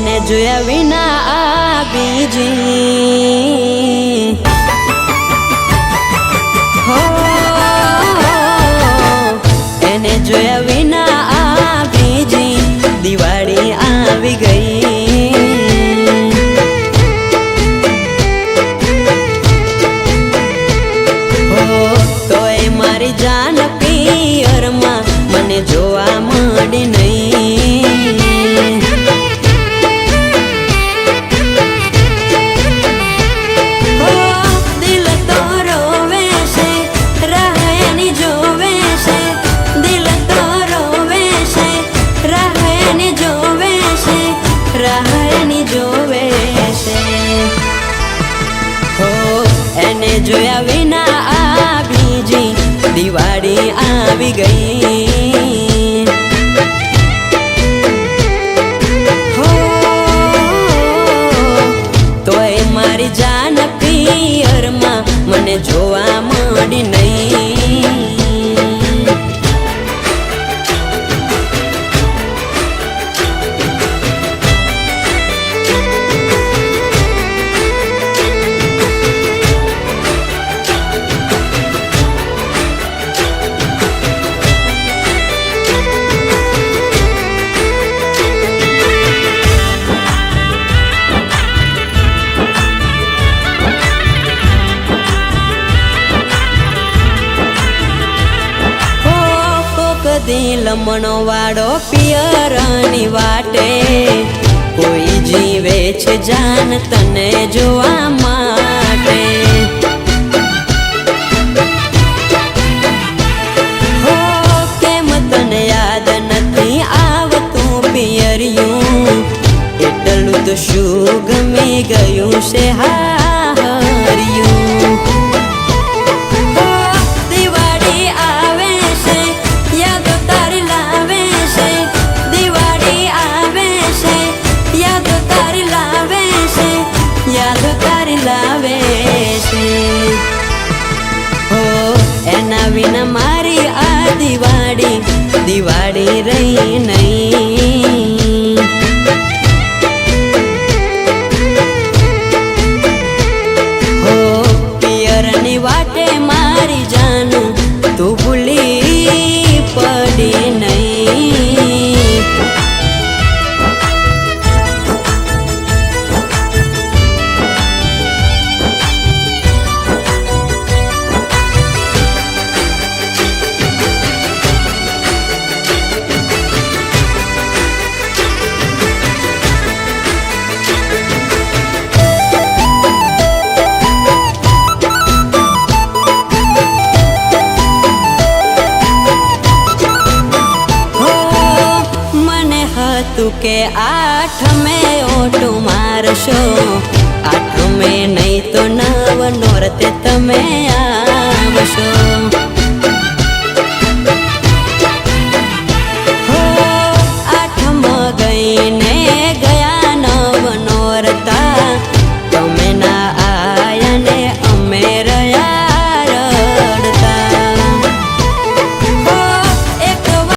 એને જોયા વિના આ બીજી હો એને જોયા વિના આ બીજી દિવાળી આવી ગઈ હો તોય મારી જાન પિયરમાં મને જોવા મળી નહીં હો દિલ તો રોવે છે રાહ એની જોવે છે દિલ તો રોવે છે રાહ એની જોવે છે રાહ એની જોવે છે હો એને જોયા વિના આ બીજી દિવાળી આવી ગઈ હો તોય મારી જાન પિયરમાં મને જોવા મળી નહીં દિલ મણવાડો પિયરની વાટે કોઈ જીવે છે જાન તને જોવા માટે હો કેમ તને યાદ નથી આવતું પિયરિયું એટલું તો શું ગમી ગયું છે હાર્યું લાવે છે હો એના વિના મારી આ દિવાળી રહી નહીં હો પિયરની વાટે મારી જાનું તું ભૂલી પડી નહીં તું કે 8 મે ઓટો મારશો 8 મે